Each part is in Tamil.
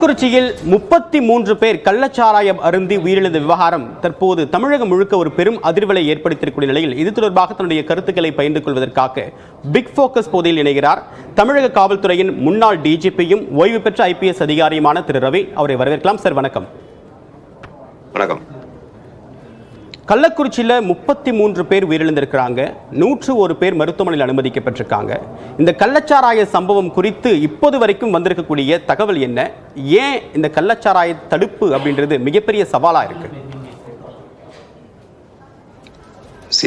கள்ளக்குறிச்சியில் 33 பேர் கள்ளச்சாராயம் அருந்தி உயிரிழந்த விவகாரம் தற்போது தமிழகம் முழுக்க ஒரு பெரும் அதிர்வலை ஏற்படுத்தியிருக்கூடிய நிலையில் இது தொடர்பாக தன்னுடைய கருத்துக்களை பகிர்ந்து கொள்வதற்காக பிக் போக்கஸ் போதில் இணைகிறார் தமிழக காவல்துறையின் முன்னாள் டிஜிபியும் ஓய்வு பெற்ற ஐபிஎஸ் அதிகாரியுமான திரு ரவி. அவரை வரவேற்கலாம். சார் வணக்கம். வணக்கம். கள்ளக்குறிச்சியில் 33 பேர் உயிரிழந்திருக்கிறாங்க, 101 பேர் மருத்துவமனையில் அனுமதிக்கப்பட்டிருக்காங்க. இந்த கள்ளச்சாராய சம்பவம் குறித்து இப்போது வரைக்கும் வந்திருக்கக்கூடிய தகவல் என்ன? ஏன் இந்த கள்ளச்சாராய தடுப்பு அப்படின்றது மிகப்பெரிய சவாலா இருக்கு?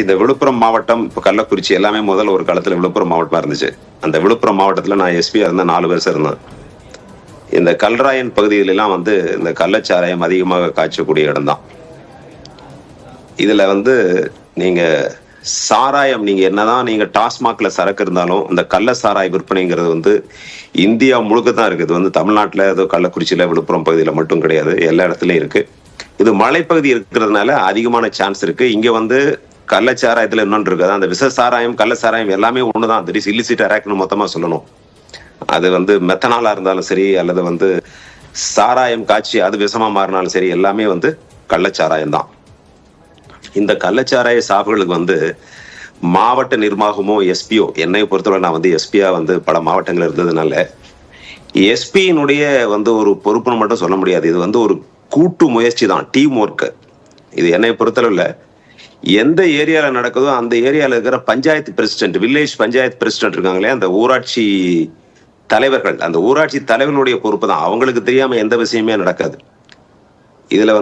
இந்த விழுப்புரம் மாவட்டம் இப்போ கள்ளக்குறிச்சி எல்லாமே முதல்ல ஒரு காலத்துல விழுப்புரம் மாவட்டமா இருந்துச்சு. அந்த விழுப்புரம் மாவட்டத்துல நான் எஸ்பியா இருந்த 4 வருஷம் இருந்தேன். இந்த கல்ராயன் பகுதிகளெல்லாம் இந்த கள்ளச்சாராயம் அதிகமாக காய்ச்சக்கூடிய இடம் தான். இதுல நீங்க சாராயம் நீங்க என்னதான் நீங்க டாஸ்மாக்ல சரக்கு இருந்தாலும் இந்த கள்ள சாராய விற்பனைங்கிறது இந்தியா முழுக்க தான் இருக்குது. தமிழ்நாட்டுல ஏதோ கள்ளக்குறிச்சியில விழுப்புரம் பகுதியில மட்டும் கிடையாது, எல்லா இடத்துலயும் இருக்கு. இது மலைப்பகுதி இருக்கிறதுனால அதிகமான சான்ஸ் இருக்கு. இங்க கள்ளச்சாராயத்துல இன்னொன்று இருக்குது, அந்த விச சாராயம் கள்ள சாராயம் எல்லாமே ஒண்ணுதான். தட் இஸ் இல்லிசிட் அராக்னு மொத்தமா சொல்லணும். அது மெத்தனாலா இருந்தாலும் சரி, அல்லது சாராயம் காய்ச்சி அது விஷமா மாறினாலும் சரி, எல்லாமே கள்ளச்சாராயம் தான். இந்த கள்ளச்சாராய சாவுகளுக்கு மாவட்ட நிர்வாகமோ எஸ்பியோ, என்னை பொறுத்தவரை நான் எஸ்பியா பல மாவட்டங்கள் இருந்ததுனால எஸ்பியினுடைய ஒரு பொறுப்புன்னு மட்டும் சொல்ல முடியாது. இது ஒரு கூட்டு முயற்சி தான், டீம் ஒர்க். இது என்னை பொறுத்தளவுல எந்த ஏரியால நடக்குதோ அந்த ஏரியால இருக்கிற panchayat president, village panchayat president இருக்காங்களே, அந்த ஊராட்சி தலைவர்கள், அந்த ஊராட்சி தலைவர்களுடைய பொறுப்பு தான். அவங்களுக்கு தெரியாம எந்த விஷயமே நடக்காது. இதுல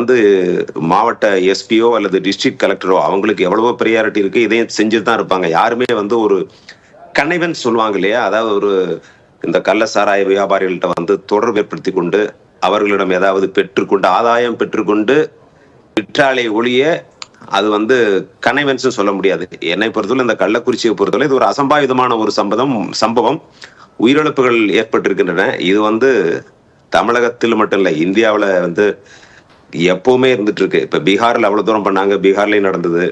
மாவட்ட எஸ்பியோ அல்லது டிஸ்ட்ரிக்ட் கலெக்டரோ அவங்களுக்கு எவ்வளவோ ப்ரியாரிட்டி இருக்கு, இதையும் செஞ்சுட்டு தான் இருப்பாங்க. யாருமே ஒரு கன்னைவன் சொல்லுவாங்க இல்லையா, அதாவது இந்த கள்ள சாராய வியாபாரிகள்கிட்ட தொடர்பு ஏற்படுத்தி கொண்டு அவர்களிடம் ஏதாவது பெற்றுக்கொண்டு ஆதாயம் பெற்றுக்கொண்டு விற்றாலே ஒழிய அது கன்னைவன்ஸ் சொல்ல முடியாது. என்னை பொறுத்தவரை இந்த கள்ளக்குறிச்சியை பொறுத்தவரை இது ஒரு அசம்பாவிதமான ஒரு சம்பவம். உயிரிழப்புகள் ஏற்பட்டிருக்கின்றன. இது தமிழகத்தில் மட்டும் இல்லை, இந்தியாவில் எப்பவுமே இருந்துட்டு இருக்கு. இப்ப பீகார்ல அவ்வளவு தூரம் பண்ணாங்க, பீகார்லயும் நடந்தது.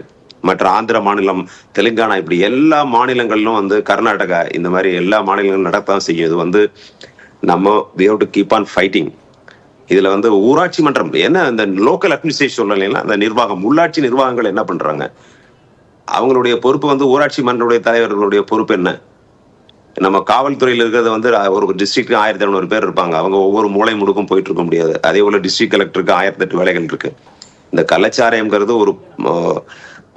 மற்ற ஆந்திர மாநிலம், தெலுங்கானா, இப்படி எல்லா மாநிலங்களிலும் கர்நாடகா, இந்த மாதிரி எல்லா மாநிலங்களும் நடத்தான் செய்யும். இது நம்ம we have to keep on fighting. இதுல ஊராட்சி மன்றம் என்ன, இந்த லோக்கல் அட்மினிஸ்ட்ரேஷன் சொல்லலைன்னா அந்த நிர்வாகம், உள்ளாட்சி நிர்வாகங்கள் என்ன பண்றாங்க, அவங்களுடைய பொறுப்பு ஊராட்சி மன்றனுடைய தலைவர்களுடைய பொறுப்பு என்ன? நம்ம காவல்துறையில் இருக்கிறது ஒரு டிஸ்ட்ரிக்ட் 1200 பேர் இருப்பாங்க. அவங்க ஒவ்வொரு மூளை முடுக்கும் போயிட்டு இருக்க முடியாது. அதே போல டிஸ்ட்ரிக்ட் கலெக்டருக்கு 1008 வேலைகள் இருக்கு. இந்த கள்ளச்சாராயம்ங்கிறது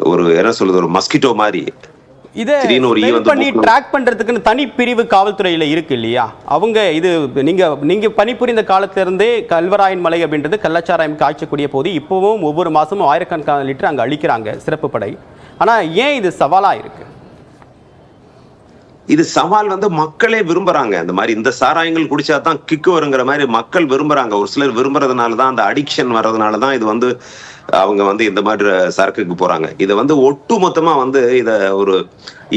ஒரு என்ன சொல்றது, ஒரு மஸ்கிட்டோ மாதிரி. இதை பண்ணி ட்ராக் பண்றதுக்குன்னு தனி பிரிவு காவல்துறையில இருக்கு இல்லையா? அவங்க இது நீங்க பணிபுரிந்த காலத்துல இருந்தே கல்வராயன் மலை அப்படின்றது கள்ளச்சாராயம் காய்ச்சக்கூடிய போது இப்பவும் ஒவ்வொரு மாசமும் ஆயிரக்கணக்கான லிட்டர் அங்க அளிக்கிறாங்க சிறப்பு படை. ஆனா ஏன் இது சவாலா இருக்கு? இது சவால் மக்களே விரும்புறாங்க. இந்த மாதிரி இந்த சாராயங்கள் குடிச்சாதான் கிக்கு வருங்கிற மாதிரி மக்கள் விரும்புறாங்க. ஒரு சிலர் விரும்புறதுனாலதான், அந்த அடிக்ஷன் வர்றதுனாலதான் இது அவங்க இந்த மாதிரி சரக்குக்கு போறாங்க. இதை ஒட்டு மொத்தமா இத ஒரு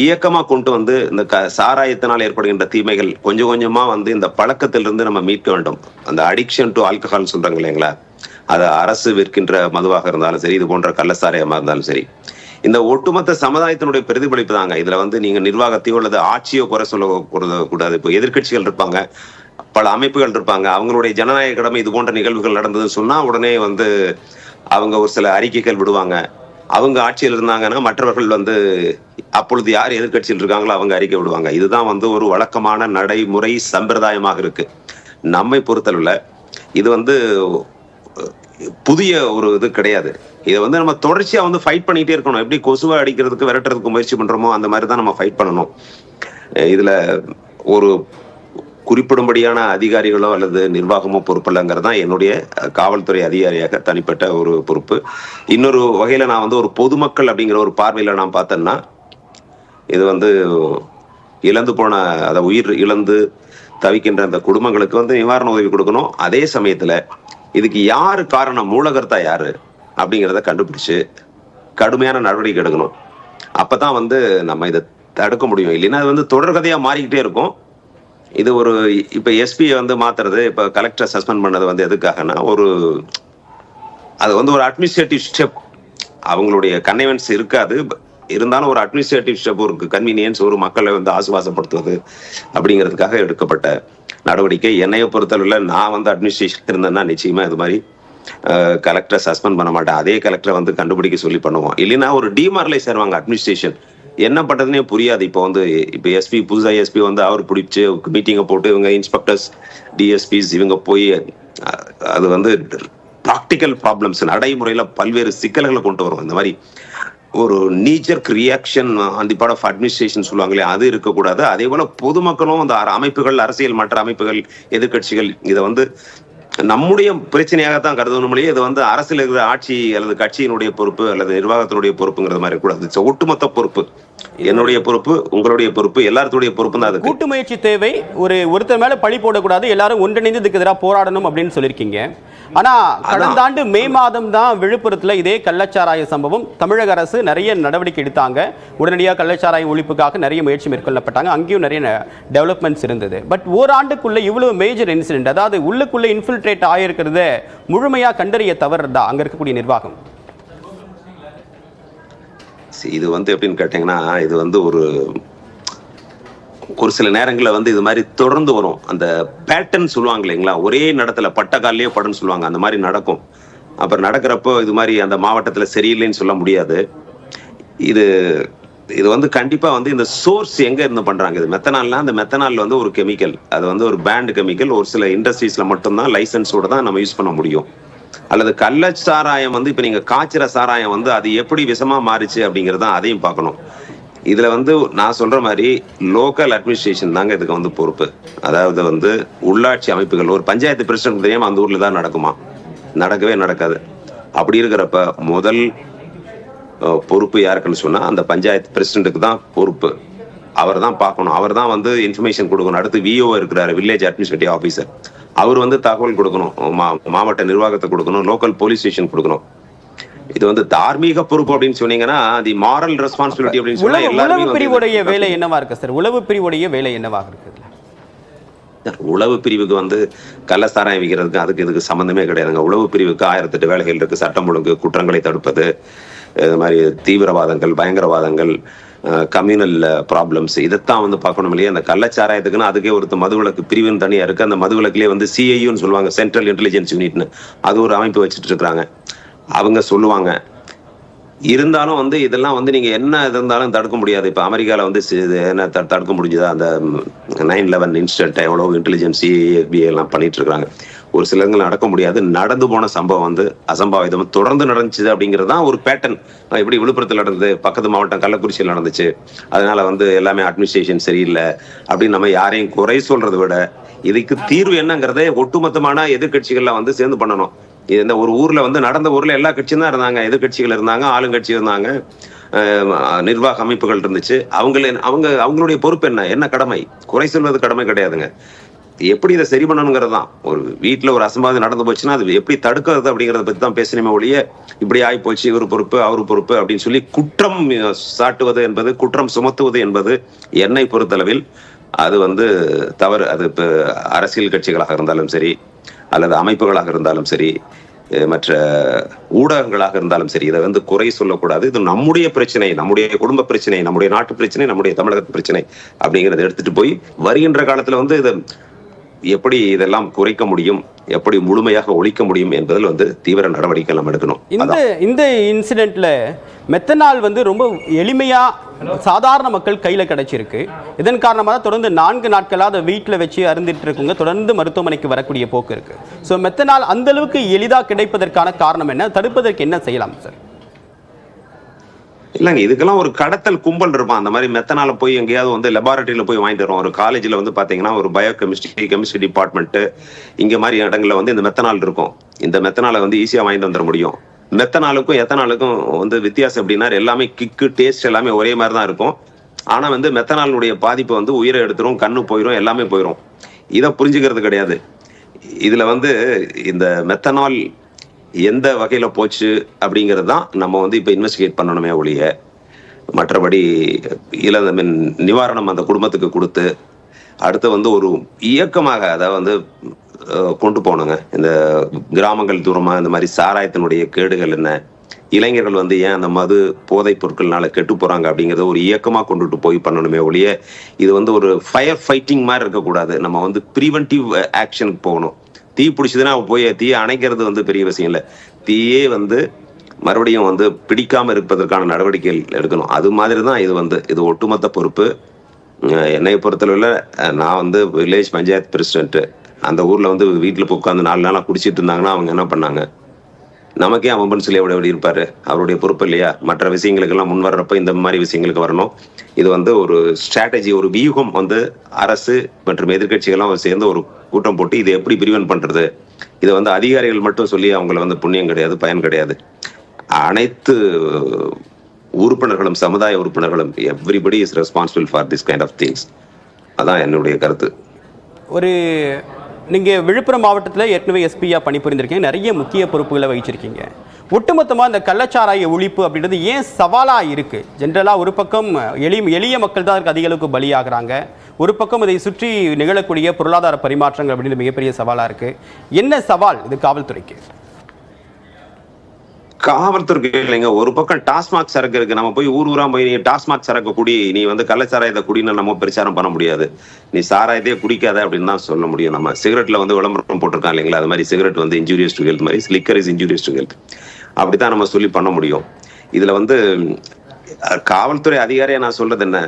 இயக்கமா கொண்டு இந்த சாராயத்தினால் ஏற்படுகின்ற தீமைகள் கொஞ்சம் கொஞ்சமா இந்த பழக்கத்திலிருந்து நம்ம மீட்க வேண்டும். அந்த அடிக்ஷன் டு ஆல்கஹால் சொல்றாங்க இல்லைங்களா, அது அரசு விற்கின்ற மதுவாக இருந்தாலும் சரி, இது போன்ற கள்ளச்சாராயமா இருந்தாலும் சரி, இந்த ஒட்டுமொத்த சமுதாயத்தினுடைய பிரதிபலிப்பு தாங்க. இதுல நீங்க நிர்வாகத்தையோ அல்லது ஆட்சியோ குறை சொல்ல கூடாது. இப்போ எதிர்கட்சிகள் இருப்பாங்க, பல அமைப்புகள் இருப்பாங்க, அவங்களுடைய ஜனநாயக கடமை இது போன்ற நிகழ்வுகள் நடந்ததுன்னு சொன்னா உடனே அவங்க ஒரு சில அறிக்கைகள் விடுவாங்க. அவங்க ஆட்சியில் இருந்தாங்கன்னா மற்றவர்கள் அப்பொழுது யார் எதிர்கட்சியில் இருக்காங்களோ அவங்க அறிக்கை விடுவாங்க. இதுதான் ஒரு வழக்கமான நடைமுறை சம்பிரதாயமாக இருக்கு. நம்மை பொறுத்தளவுல இது புதிய ஒரு இது கிடையாது. இதை நம்ம தொடர்ச்சியா ஃபைட் பண்ணிட்டே இருக்கணும். எப்படி கொசுவை அடிக்கிறதுக்கு விரட்டுறதுக்கு முயற்சி பண்றோமோ அந்த மாதிரி தான் நம்ம ஃபைட் பண்ணணும். இதுல ஒரு குறிப்பிடும்படியான அதிகாரிகளோ அல்லது நிர்வாகமோ பொறுப்பில்லைங்கிறது தான் என்னுடைய காவல்துறை அதிகாரியாக தனிப்பட்ட ஒரு பொறுப்பு. இன்னொரு வகையில நான் ஒரு பொதுமக்கள் அப்படிங்கிற ஒரு பார்வையில நான் பார்த்தேன்னா, இது இழந்து போன, அதை உயிர் இழந்து தவிக்கின்ற அந்த குடும்பங்களுக்கு நிவாரண உதவி கொடுக்கணும். அதே சமயத்துல இதுக்கு யாரு காரணம், மூலகர்த்தா யாரு அப்படிங்கிறத கண்டுபிடிச்சு கடுமையான நடவடிக்கை எடுக்கணும். அப்பதான் நம்ம இதை தடுக்க முடியும். இல்லைன்னா அது தொடர்கதையா மாறிக்கிட்டே இருக்கும். இது இப்ப எஸ்பியை மாத்துறது, இப்ப கலெக்டர் சஸ்பெண்ட் பண்ணது எதுக்காகனா, அது ஒரு அட்மினிஸ்ட்ரேட்டிவ் ஸ்டெப். அவங்களுடைய கன்வென்ஸ் இருக்காது. இருந்தாலும் ஒரு அட்மினிஸ்ட்ரேட்டிவ் ஸ்டெப், ஒரு கன்வீனியன்ஸ், ஒரு மக்களை வந்து ஆசுவாசப்படுத்துவது அப்படிங்கிறதுக்காக எடுக்கப்பட்ட நடவடிக்கை. என்னைய பொறுத்தளவில் நான் வந்து அட்மினிஸ்ட்ரேஷன் இருந்தேன்னா நிச்சயமா இது மாதிரி கலெக்டரை சஸ்பெண்ட் பண்ண மாட்டேன். அதே கலெக்டரை வந்து கண்டுபிடிக்க சொல்லி பண்ணுவோம். இல்லைன்னா ஒரு டிமாரலைஸ் ஆயிருவாங்க அட்மினிஸ்ட்ரேஷன். என்ன பண்றதுனே புரியாது. இப்போ எஸ்பி, புதுசா எஸ்பி வந்து அவர் பிடிச்சி மீட்டிங்கை போட்டு இவங்க இன்ஸ்பெக்டர்ஸ், டிஎஸ்பிஸ் இவங்க போய் அது வந்து ப்ராக்டிக்கல் ப்ராப்ளம்ஸ், நடைமுறையில பல்வேறு சிக்கல்களை கொண்டு வரும். இந்த மாதிரி ஒரு நீச்சர்க் reaction on the part of administration சொல்லுவாங்களே, அது இருக்கக்கூடாது. அதே போல பொதுமக்களும் அந்த அமைப்புகள், அரசியல் மற்ற அமைப்புகள், எதிர்கட்சிகள் இதை வந்து நம்முடைய பிரச்சனையாகத்தான் கருதணும். இது வந்து அரசியல் இருக்கிற ஆட்சி அல்லது கட்சியினுடைய பொறுப்பு அல்லது நிர்வாகத்தினுடைய பொறுப்புங்கிறது மாதிரி கூடாது. ஒட்டுமொத்த பொறுப்பு, என்னுடைய பொறுப்பு, உங்களுடைய பொறுப்பு, எல்லாருடைய பொறுப்பு தான். அது கூட்டு முயற்சி தேவை. ஒருத்தர் மேல பழி போடக்கூடாது, எல்லாரும் ஒன்றிணைந்து இதுக்கு எதிராக போராடணும் அப்படின்னு சொல்லியிருக்கீங்க. ஆனா கடந்த ஆண்டு மே மாதம் தான் விழுப்புரத்தில் இதே கள்ளச்சாராய சம்பவம், தமிழக அரசு நிறைய நடவடிக்கை எடுத்தாங்க. உடனடியாக கள்ளச்சாராய ஒழிப்புக்காக நிறைய முயற்சி மேற்கொள்ளப்பட்டாங்க. அங்கேயும் நிறைய டெவலப்மெண்ட்ஸ் இருந்தது. பட் ஓராண்டுக்குள்ள இவ்வளவு மேஜர் இன்சிடென்ட், அதாவது உள்ளுக்குள்ள இன்ஃபில்ட்ரேட் ஆயிருக்கிறத முழுமையா கண்டறிய தவறுதா அங்க இருக்கக்கூடிய நிர்வாகம்? இது வந்து எப்படின்னு கேட்டீங்கன்னா, இது வந்து ஒரு சில நேரங்களில் வந்து இது மாதிரி தொடர்ந்து வரும். அந்த பேட்டர்ன் சொல்லுவாங்க இல்லைங்களா, ஒரே நடத்துல பட்ட காலிலேயே படுன்னு சொல்லுவாங்க, அந்த மாதிரி நடக்கும். அப்புறம் நடக்கிறப்போ இது மாதிரி அந்த மாவட்டத்தில் சரியில்லைன்னு சொல்ல முடியாது. இது வந்து கண்டிப்பா வந்து இந்த சோர்ஸ் எங்க இருந்து பண்றாங்க. இது மெத்தனால்னா, அந்த மெத்தனால் வந்து ஒரு கெமிக்கல், அது வந்து ஒரு பேண்ட் கெமிக்கல். ஒரு சில இண்டஸ்ட்ரீஸ்ல மட்டும்தான் லைசன்ஸோட தான் நம்ம யூஸ் பண்ண முடியும். அல்லது கள்ள சாராயம் வந்து இப்ப நீங்க காய்ச்சிற சாராயம் வந்து அது எப்படி விஷமா மாறிச்சு அப்படிங்கறத அதையும் பார்க்கணும். இதுல வந்து நான் சொல்ற மாதிரி லோக்கல் அட்மினிஸ்ட்ரேஷன் தாங்க இதுக்கு வந்து பொறுப்பு. அதாவது வந்து உள்ளாட்சி அமைப்புகள், ஒரு பஞ்சாயத்து பிரசிடென்ட் தெரியாம அந்த ஊர்ல தான் நடக்குமா? நடக்கவே நடக்காது. அப்படி இருக்கிறப்ப முதல் பொறுப்பு யாருக்குன்னு சொன்னா அந்த பஞ்சாயத்து பிரசிடென்ட்டுக்கு தான் பொறுப்பு. அவர் தான் பார்க்கணும், அவர் தான் வந்து இன்ஃபர்மேஷன் கொடுக்கணும். அடுத்து விஓ இருக்கிறாரு, வில்லேஜ் அட்மினிஸ்ட்ரேட்டிவ் ஆஃபீஸர், அவர் வந்து தகவல் கொடுக்கணும், மாவட்ட நிர்வாகத்தை கொடுக்கணும், லோக்கல் போலீஸ் ஸ்டேஷன் கொடுக்கணும். இது வந்து தார்மீக பொறுப்பு அப்படின்னு சொன்னீங்கன்னா, தி மாரல் ரெஸ்பான்சிபிலிட்டி அப்படின்னு சொன்னா உளவு பிரிவுடைய வேலை என்னவா இருக்கு சார்? உளவு பிரிவுடைய வேலை என்னவாக இருக்கு? உளவு பிரிவுக்கு வந்து கள்ளசாராயம் விற்கிறதுக்கு அதுக்கு இதுக்கு சம்பந்தமே கிடையாதுங்க. உளவு பிரிவுக்கு 1008 வேலைகள் இருக்கு. சட்டம் ஒழுங்கு, குற்றங்களை தடுப்பது, இது மாதிரி தீவிரவாதங்கள், பயங்கரவாதங்கள், கம்யூனல் ப்ராப்ளம்ஸ், இதைத்தான் வந்து பார்க்கணும் இல்லையா. அந்த கள்ளச்சாராயத்துக்குன்னு அதுக்கே ஒரு மதுவிலக்கு பிரிவுன்னு தனியா இருக்கு. அந்த மதுவிலக்குலேயே வந்து சிஐயூன்னு சொல்லுவாங்க, சென்ட்ரல் இன்டெலிஜென்ஸ் யூனிட்னு, அது ஒரு அமைப்பு வச்சுட்டு இருக்கிறாங்க. அவங்க சொல்லுவாங்க. இருந்தாலும் வந்து இதெல்லாம் வந்து நீங்க என்ன இருந்தாலும் தடுக்க முடியாது. இப்ப அமெரிக்கால வந்து என்ன தடுக்க முடிஞ்சதா? அந்த 9/11 இன்சிடென்ட் எவ்வளவு இன்டெலிஜென்ஸ், FBI எல்லாம் பண்ணிட்டு இருக்காங்க. ஒரு சிலர்கள் நடக்க முடியாது. நடந்து போன சம்பவம் வந்து அசம்பாவிதம் தொடர்ந்து நடந்துச்சு அப்படிங்கிறது தான் ஒரு பேட்டர்ன். எப்படி விழுப்புரத்தில் நடந்தது, பக்கத்து மாவட்டம் கள்ளக்குறிச்சியில் நடந்துச்சு, அதனால வந்து எல்லாமே அட்மினிஸ்ட்ரேஷன் சரியில்லை அப்படின்னு நம்ம யாரையும் குறை சொல்றதை விட இதுக்கு தீர்வு என்னங்கிறதே ஒட்டுமொத்தமான எதிர்கட்சிகள்ல வந்து சேர்ந்து பண்ணணும். இந்த ஒரு ஊர்ல வந்து நடந்த ஊர்ல எல்லா கட்சியும் தான் இருந்தாங்க, எதிர்கட்சிகள் இருந்தாங்க, ஆளுங்கட்சி இருந்தாங்க, நிர்வாக அமைப்புகள் இருந்துச்சு. அவங்களுடைய பொறுப்பு என்ன கடமை? குறை சொல்வது கடமை கிடையாதுங்க. எப்படி இதை சரி பண்ணணுங்கிறது தான். ஒரு வீட்டுல ஒரு அசம்பாவிதம் நடந்து போச்சுன்னா அது எப்படி தடுக்கிறது அப்படிங்கறத பத்தி தான் பேசணுமே ஒழிய, இப்படி ஆகி போச்சு, இவர் பொறுப்பு அவரு பொறுப்பு அப்படின்னு சொல்லி குற்றம் சாட்டுவது என்பது, குற்றம் சுமத்துவது என்பது என்னை பொறுத்தளவில் அது வந்து தவறு. அது இப்ப அரசியல் கட்சிகளாக இருந்தாலும் சரி, அல்லது அமைப்புகளாக இருந்தாலும் சரி, மற்ற ஊடகங்களாக இருந்தாலும் சரி, இதை வந்து குறை சொல்லக்கூடாது. இது நம்முடைய பிரச்சனை, நம்முடைய குடும்ப பிரச்சனை, நம்முடைய நாட்டு பிரச்சனை, நம்முடைய தமிழகத்து பிரச்சனை அப்படிங்கறத எடுத்துட்டு போய் வருகின்ற காலத்துல வந்து இதை எப்படி இதெல்லாம் குறைக்க முடியும், எப்படி முழுமையாக ஒழிக்க முடியும் என்பதில் வந்து தீவிர நடவடிக்கை நம்ம எடுக்கணும். இந்த இன்சிடென்ட்ல மெத்தனால் வந்து ரொம்ப எளிமையா சாதாரண மக்கள் கையில கிடைச்சிருக்கு. இதன் காரணமாக தொடர்ந்து 4 நாட்களாக அதை வீட்டில் வச்சு அருந்திட்டு இருக்குங்க, தொடர்ந்து மருத்துவமனைக்கு வரக்கூடிய போக்கு இருக்கு. ஸோ மெத்தனால் அந்த அளவுக்கு எளிதாக கிடைப்பதற்கான காரணம் என்ன? தடுப்பதற்கு என்ன செய்யலாம் சார்? இல்லைங்க, இதுக்கெல்லாம் ஒரு கடத்தல் கும்பல் இருப்பான். அந்த மாதிரி மெத்தனால போய் எங்கேயாவது வந்து லெபார்டரியில போய் வாங்கிட்டு வரோம். ஒரு காலேஜ்ல வந்து பாத்தீங்கன்னா ஒரு கெமிஸ்ட்ரி டிபார்ட்மெண்ட், இங்க மாதிரி இடங்கள்ல வந்து இந்த மெத்தனால் இருக்கும். இந்த மெத்தனால வந்து ஈஸியா வாங்கிட்டு வந்துட முடியும். மெத்தனாலுக்கும் எத்தனாலுக்கும் வந்து வித்தியாசம் எப்படின்னா, எல்லாமே கிக்கு, டேஸ்ட் எல்லாமே ஒரே மாதிரி தான் இருக்கும். ஆனா வந்து மெத்தனாலுடைய பாதிப்பு வந்து உயிரை எடுத்துரும், கண்ணு போயிடும், எல்லாமே போயிடும். இதை புரிஞ்சுக்கிறது கிடையாது. இதுல வந்து இந்த மெத்தனால் எந்த வகையில போச்சு அப்படிங்கிறது தான் நம்ம வந்து இப்ப இன்வெஸ்டிகேட் பண்ணணுமே ஒழிய, மற்றபடி நிவாரணம் அந்த குடும்பத்துக்கு கொடுத்து அடுத்து வந்து ஒரு இயக்கமாக அதை வந்து கொண்டு போகணுங்க. இந்த கிராமங்கள் தூரமா இந்த மாதிரி சாராயத்தினுடைய கேடுகள் என்ன, இளைஞர்கள் வந்து ஏன் அந்த மது போதைப் பொருட்கள்னால கெட்டு போறாங்க அப்படிங்கறத ஒரு இயக்கமா கொண்டுட்டு போய் பண்ணணுமே ஒழிய இது வந்து ஒரு ஃபயர் ஃபைட்டிங் மாதிரி இருக்கக்கூடாது. நம்ம வந்து ப்ரிவென்டிவ் ஆக்ஷனுக்கு போகணும். தீ பிடிச்சதுன்னா போய் தீயை அணைக்கிறது வந்து பெரிய விஷயம் இல்லை. தீயே வந்து மறுபடியும் வந்து பிடிக்காம இருப்பதற்கான நடவடிக்கைகள் எடுக்கணும். அது மாதிரி தான் இது ஒட்டுமொத்த பொறுப்பு. என்னை பொறுத்தளவில் நான் வந்து வில்லேஜ் பஞ்சாயத்து பிரசிடென்ட். அந்த ஊர்ல வந்து வீட்டுல போய் உட்காந்து 4 நாளா குடிச்சிட்டு இருந்தாங்கன்னா அவங்க என்ன பண்ணாங்க? நமக்கே அவன் சொல்லி எப்படி இருப்பாரு? அவருடைய பொறுப்பு இல்லையா? மற்ற விஷயங்களுக்கெல்லாம் முன் வர்றப்ப இந்த மாதிரி விஷயங்களுக்கு வரணும். இது வந்து ஒரு ஸ்ட்ராட்டஜி, ஒரு வியூகம் வந்து அரசு மற்றும் எதிர்கட்சிகள்லாம் சேர்ந்து ஒரு கூட்டம் போட்டு இதை எப்படி பிரிவென்ட் பண்றது? இதை வந்து அதிகாரிகள் மட்டும் சொல்லி அவங்களை வந்து புண்ணியம் கிடையாது, பயன் கிடையாது. அனைத்து உறுப்பினர்களும், சமுதாய உறுப்பினர்களும், everybody is responsible for this kind of things. அதான் என்னுடைய கருத்து. ஒரு நீங்கள் விழுப்புரம் மாவட்டத்தில் ஏற்கனவே எஸ்பியாக பணிபுரிந்திருக்கீங்க, நிறைய முக்கிய பொறுப்புகளை வகிச்சிருக்கீங்க. ஒட்டுமொத்தமாக இந்த கள்ளச்சாராய ஒழிப்பு அப்படின்றது ஏன் சவாலாக இருக்குது? ஜென்ரலாக ஒரு பக்கம் எளிய மக்கள் தான் அதிக அளவுக்கு பலியாகிறாங்க, ஒரு பக்கம் இதை சுற்றி நிகழக்கூடிய பொருளாதார பரிமாற்றங்கள் அப்படின்னு மிகப்பெரிய சவாலாக இருக்குது. என்ன சவால் இது காவல்துறைக்கு? காவல்துறைக்கு இல்லைங்க. ஒரு பக்கம் டாஸ்மாக் சரக்கு இருக்கு. நம்ம போய் ஊரா போய் நீ டாஸ்மாக் சரக்கு குடி, நீ வந்து கள்ளச்சாராயத்தை குடின்னு நம்ம பிரச்சாரம் பண்ண முடியாது. நீ சாராயத்தையே குடிக்காத அப்படின்னு தான் சொல்ல முடியும். நம்ம சிகரெட்ல வந்து விளம்பரம் போட்டிருக்கான் இல்லைங்களா, அது மாதிரி சிகரெட் வந்து இன்ஜூரியஸ் டு ஹெல்த் மாதிரி liquor is injurious to health. அப்படித்தான் நம்ம சொல்லி பண்ண முடியும். இதுல வந்து காவல்துறை அதிகாரியா நான் சொல்றது என்ன,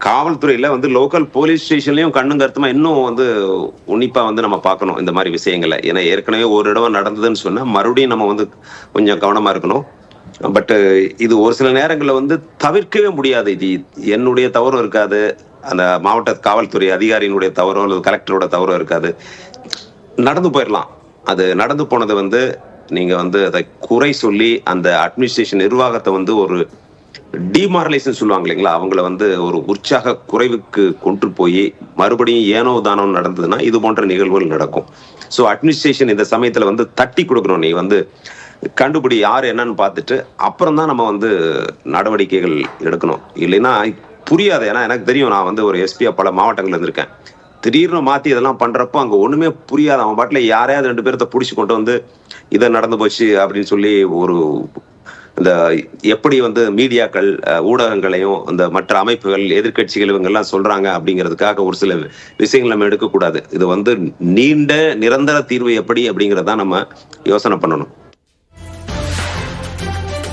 காவல்துறையில வந்து லோக்கல் போலீஸ் ஸ்டேஷன்லயும் கண்ணும் கருத்துமா இன்னும் வந்து உன்னிப்பா வந்து நம்ம பார்க்கணும் இந்த மாதிரி விஷயங்களை. ஏன்னா ஏற்கனவே ஒரு இடம் நடந்ததுன்னு சொன்னா மறுபடியும் நம்ம வந்து கொஞ்சம் கவனமா இருக்கணும். பட் இது ஒரு சில நேரங்களில் வந்து தவிர்க்கவே முடியாது. இது என்னுடைய தவறும் இருக்காது, அந்த மாவட்ட காவல்துறை அதிகாரியினுடைய தவறோ அல்லது கலெக்டரோட தவறோ இருக்காது, நடந்து போயிடலாம். அது நடந்து போனது வந்து நீங்க வந்து அதை குறை சொல்லி அந்த அட்மினிஸ்ட்ரேஷன் நிர்வாகத்தை வந்து ஒரு டிமாரலைசேஷன் சொல்லுவாங்க இல்லைங்களா, அவங்கள வந்து ஒரு உற்சாக குறைவுக்கு கொண்டு போய் மறுபடியும் ஏனோ தானோ நடந்ததுன்னா இது போன்ற நிகழ்வுகள் நடக்கும். ஸோ அட்மினிஸ்ட்ரேஷன் இந்த சமயத்துல வந்து தட்டி கொடுக்கணும். நீ வந்து கண்டுபிடி யார் என்னன்னு பார்த்துட்டு அப்புறம் தான் நம்ம வந்து நடவடிக்கைகள் எடுக்கணும். இல்லைன்னா புரியாது. ஏன்னா எனக்கு தெரியும், நான் வந்து ஒரு எஸ்பியா பல மாவட்டங்கள் இருந்திருக்கேன். திடீர்னு மாத்தி இதெல்லாம் பண்றப்போ அங்க ஒண்ணுமே புரியாது. அவன் பாட்டுல யாரையாவது 2 பேர்த்த புடிச்சு கொண்டு வந்து இதை நடந்து போச்சு அப்படின்னு சொல்லி ஒரு இந்த எப்படி வந்து மீடியாக்கள், ஊடகங்களையும் இந்த மற்ற அமைப்புகள், எதிர்கட்சிகள் இவங்கெல்லாம் சொல்றாங்க அப்படிங்கிறதுக்காக ஒரு சில விஷயங்கள் நம்ம எடுக்கக்கூடாது. இது வந்து நீண்ட நிரந்தர தீர்வு எப்படி அப்படிங்கிறதான் நம்ம யோசனை பண்ணணும்.